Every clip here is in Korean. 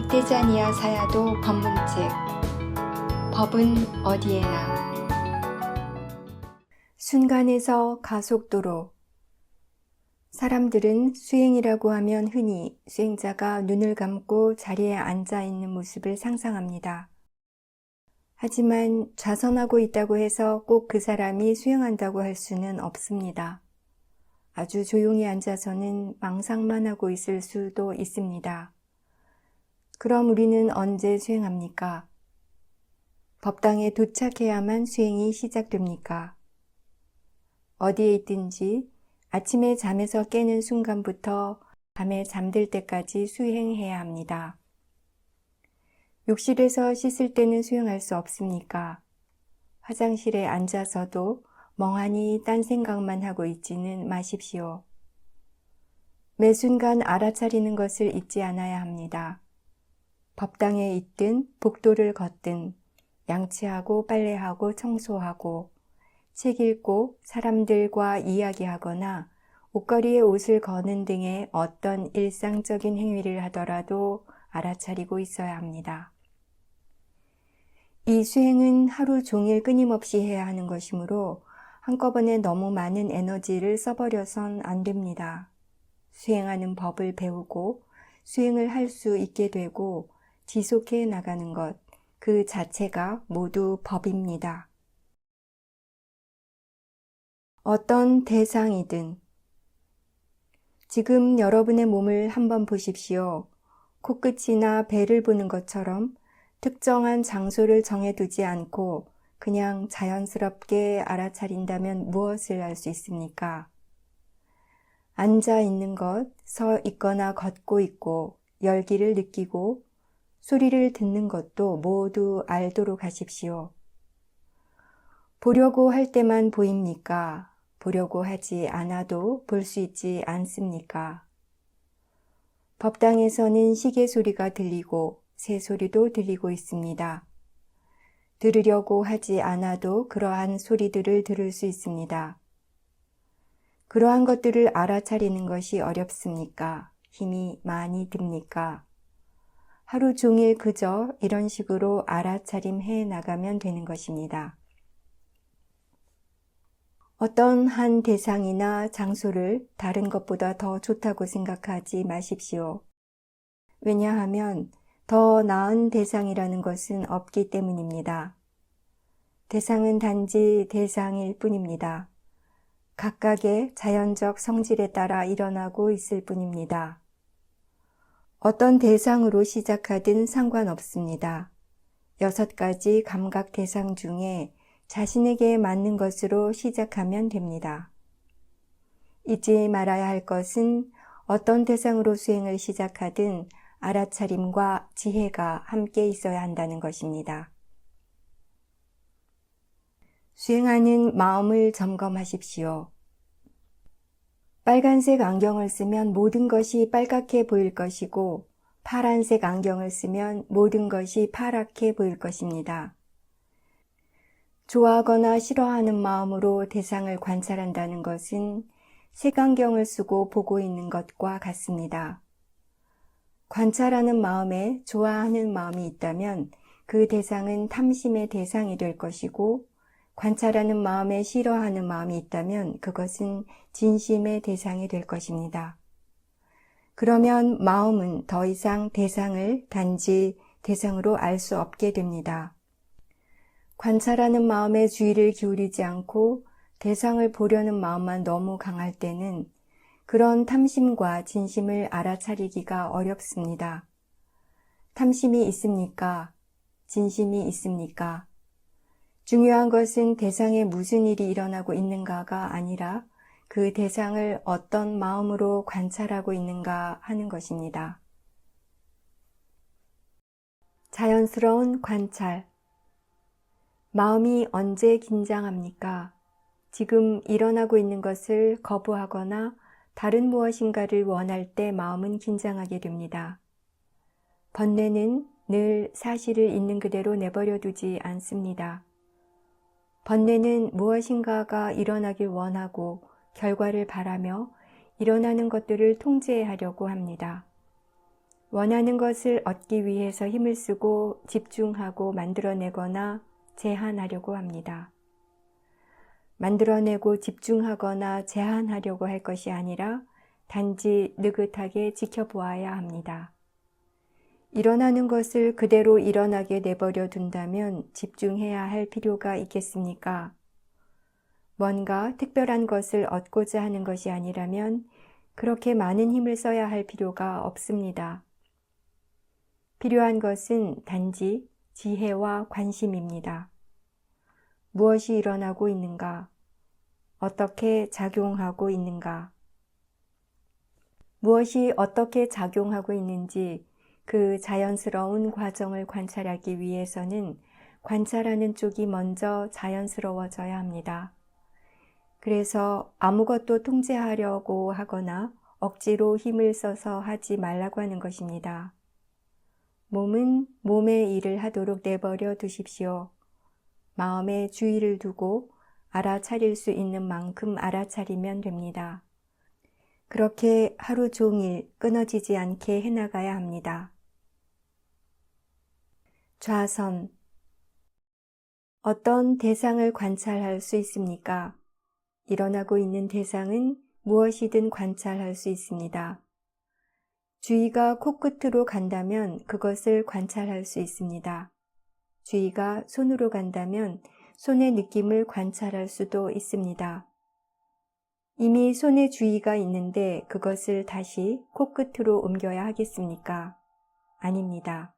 떼자니아 사야도 법문책 법은 어디에나 순간에서 가속도로 사람들은 수행이라고 하면 흔히 수행자가 눈을 감고 자리에 앉아 있는 모습을 상상합니다. 하지만 좌선하고 있다고 해서 꼭 그 사람이 수행한다고 할 수는 없습니다. 아주 조용히 앉아서는 망상만 하고 있을 수도 있습니다. 그럼 우리는 언제 수행합니까? 법당에 도착해야만 수행이 시작됩니까? 어디에 있든지 아침에 잠에서 깨는 순간부터 밤에 잠들 때까지 수행해야 합니다. 욕실에서 씻을 때는 수행할 수 없습니까? 화장실에 앉아서도 멍하니 딴 생각만 하고 있지는 마십시오. 매 순간 알아차리는 것을 잊지 않아야 합니다. 법당에 있든 복도를 걷든 양치하고 빨래하고 청소하고 책 읽고 사람들과 이야기하거나 옷걸이에 옷을 거는 등의 어떤 일상적인 행위를 하더라도 알아차리고 있어야 합니다. 이 수행은 하루 종일 끊임없이 해야 하는 것이므로 한꺼번에 너무 많은 에너지를 써버려선 안 됩니다. 수행하는 법을 배우고 수행을 할 수 있게 되고 지속해 나가는 것, 그 자체가 모두 법입니다. 어떤 대상이든 지금 여러분의 몸을 한번 보십시오. 코끝이나 배를 보는 것처럼 특정한 장소를 정해두지 않고 그냥 자연스럽게 알아차린다면 무엇을 알 수 있습니까? 앉아 있는 것, 서 있거나 걷고 있고 열기를 느끼고 소리를 듣는 것도 모두 알도록 하십시오. 보려고 할 때만 보입니까? 보려고 하지 않아도 볼 수 있지 않습니까? 법당에서는 시계 소리가 들리고 새 소리도 들리고 있습니다. 들으려고 하지 않아도 그러한 소리들을 들을 수 있습니다. 그러한 것들을 알아차리는 것이 어렵습니까? 힘이 많이 듭니까? 하루 종일 그저 이런 식으로 알아차림해 나가면 되는 것입니다. 어떤 한 대상이나 장소를 다른 것보다 더 좋다고 생각하지 마십시오. 왜냐하면 더 나은 대상이라는 것은 없기 때문입니다. 대상은 단지 대상일 뿐입니다. 각각의 자연적 성질에 따라 일어나고 있을 뿐입니다. 어떤 대상으로 시작하든 상관없습니다. 6가지 감각 대상 중에 자신에게 맞는 것으로 시작하면 됩니다. 잊지 말아야 할 것은 어떤 대상으로 수행을 시작하든 알아차림과 지혜가 함께 있어야 한다는 것입니다. 수행하는 마음을 점검하십시오. 빨간색 안경을 쓰면 모든 것이 빨갛게 보일 것이고 파란색 안경을 쓰면 모든 것이 파랗게 보일 것입니다. 좋아하거나 싫어하는 마음으로 대상을 관찰한다는 것은 색안경을 쓰고 보고 있는 것과 같습니다. 관찰하는 마음에 좋아하는 마음이 있다면 그 대상은 탐심의 대상이 될 것이고 관찰하는 마음에 싫어하는 마음이 있다면 그것은 진심의 대상이 될 것입니다. 그러면 마음은 더 이상 대상을 단지 대상으로 알 수 없게 됩니다. 관찰하는 마음에 주의를 기울이지 않고 대상을 보려는 마음만 너무 강할 때는 그런 탐심과 진심을 알아차리기가 어렵습니다. 탐심이 있습니까? 진심이 있습니까? 중요한 것은 대상에 무슨 일이 일어나고 있는가가 아니라 그 대상을 어떤 마음으로 관찰하고 있는가 하는 것입니다. 자연스러운 관찰. 마음이 언제 긴장합니까? 지금 일어나고 있는 것을 거부하거나 다른 무엇인가를 원할 때 마음은 긴장하게 됩니다. 번뇌는 늘 사실을 있는 그대로 내버려 두지 않습니다. 번뇌는 무엇인가가 일어나길 원하고 결과를 바라며 일어나는 것들을 통제하려고 합니다. 원하는 것을 얻기 위해서 힘을 쓰고 집중하고 만들어내거나 제한하려고 합니다. 만들어내고 집중하거나 제한하려고 할 것이 아니라 단지 느긋하게 지켜보아야 합니다. 일어나는 것을 그대로 일어나게 내버려 둔다면 집중해야 할 필요가 있겠습니까? 뭔가 특별한 것을 얻고자 하는 것이 아니라면 그렇게 많은 힘을 써야 할 필요가 없습니다. 필요한 것은 단지 지혜와 관심입니다. 무엇이 일어나고 있는가? 어떻게 작용하고 있는가? 무엇이 어떻게 작용하고 있는지 그 자연스러운 과정을 관찰하기 위해서는 관찰하는 쪽이 먼저 자연스러워져야 합니다. 그래서 아무것도 통제하려고 하거나 억지로 힘을 써서 하지 말라고 하는 것입니다. 몸은 몸의 일을 하도록 내버려 두십시오. 마음에 주의를 두고 알아차릴 수 있는 만큼 알아차리면 됩니다. 그렇게 하루 종일 끊어지지 않게 해나가야 합니다. 좌선. 어떤 대상을 관찰할 수 있습니까? 일어나고 있는 대상은 무엇이든 관찰할 수 있습니다. 주의가 코끝으로 간다면 그것을 관찰할 수 있습니다. 주의가 손으로 간다면 손의 느낌을 관찰할 수도 있습니다. 이미 손에 주의가 있는데 그것을 다시 코끝으로 옮겨야 하겠습니까? 아닙니다.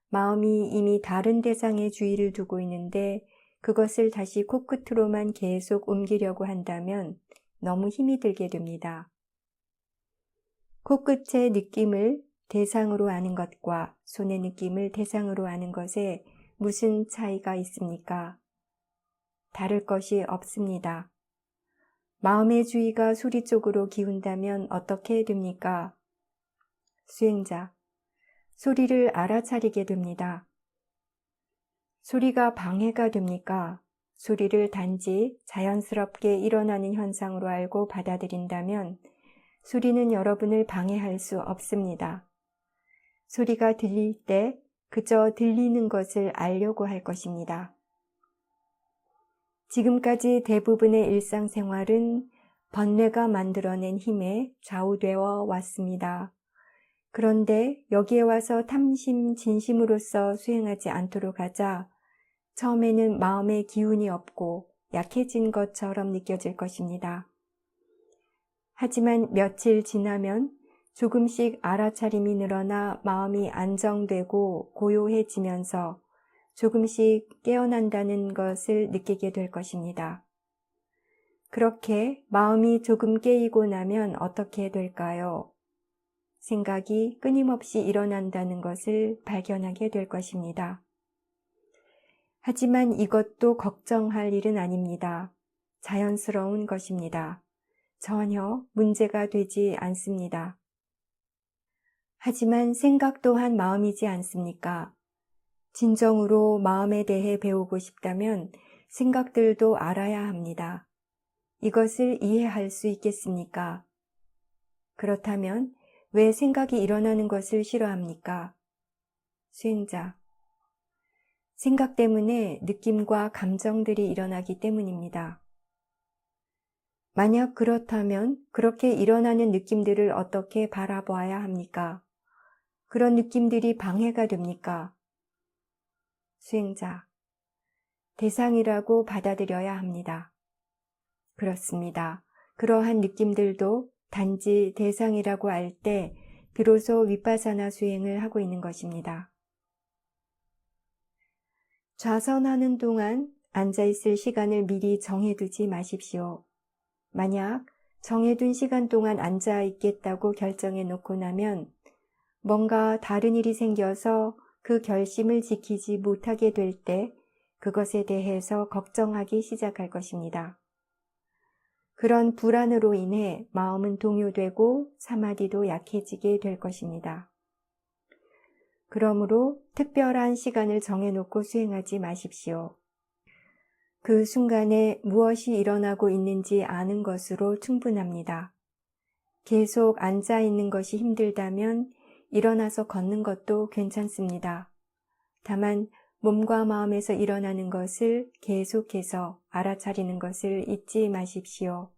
마음이 이미 다른 대상에 주의를 두고 있는데 그것을 다시 코끝으로만 계속 옮기려고 한다면 너무 힘이 들게 됩니다. 코끝의 느낌을 대상으로 아는 것과 손의 느낌을 대상으로 아는 것에 무슨 차이가 있습니까? 다를 것이 없습니다. 마음의 주의가 소리 쪽으로 기운다면 어떻게 됩니까? 수행자, 소리를 알아차리게 됩니다. 소리가 방해가 됩니까? 소리를 단지 자연스럽게 일어나는 현상으로 알고 받아들인다면 소리는 여러분을 방해할 수 없습니다. 소리가 들릴 때 그저 들리는 것을 알려고 할 것입니다. 지금까지 대부분의 일상생활은 번뇌가 만들어낸 힘에 좌우되어 왔습니다. 그런데 여기에 와서 탐심, 진심으로써 수행하지 않도록 하자 처음에는 마음의 기운이 없고 약해진 것처럼 느껴질 것입니다. 하지만 며칠 지나면 조금씩 알아차림이 늘어나 마음이 안정되고 고요해지면서 조금씩 깨어난다는 것을 느끼게 될 것입니다. 그렇게 마음이 조금 깨이고 나면 어떻게 될까요? 생각이 끊임없이 일어난다는 것을 발견하게 될 것입니다. 하지만 이것도 걱정할 일은 아닙니다. 자연스러운 것입니다. 전혀 문제가 되지 않습니다. 하지만 생각 또한 마음이지 않습니까? 진정으로 마음에 대해 배우고 싶다면 생각들도 알아야 합니다. 이것을 이해할 수 있겠습니까? 그렇다면 왜 생각이 일어나는 것을 싫어합니까? 수행자, 생각 때문에 느낌과 감정들이 일어나기 때문입니다. 만약 그렇다면 그렇게 일어나는 느낌들을 어떻게 바라봐야 합니까? 그런 느낌들이 방해가 됩니까? 수행자, 대상이라고 받아들여야 합니다. 그렇습니다. 그러한 느낌들도 단지 대상이라고 알 때 비로소 위파사나 수행을 하고 있는 것입니다. 좌선하는 동안 앉아있을 시간을 미리 정해두지 마십시오. 만약 정해둔 시간 동안 앉아있겠다고 결정해 놓고 나면 뭔가 다른 일이 생겨서 그 결심을 지키지 못하게 될 때 그것에 대해서 걱정하기 시작할 것입니다. 그런 불안으로 인해 마음은 동요되고 사마디도 약해지게 될 것입니다. 그러므로 특별한 시간을 정해놓고 수행하지 마십시오. 그 순간에 무엇이 일어나고 있는지 아는 것으로 충분합니다. 계속 앉아 있는 것이 힘들다면 일어나서 걷는 것도 괜찮습니다. 다만 몸과 마음에서 일어나는 것을 계속해서 알아차리는 것을 잊지 마십시오.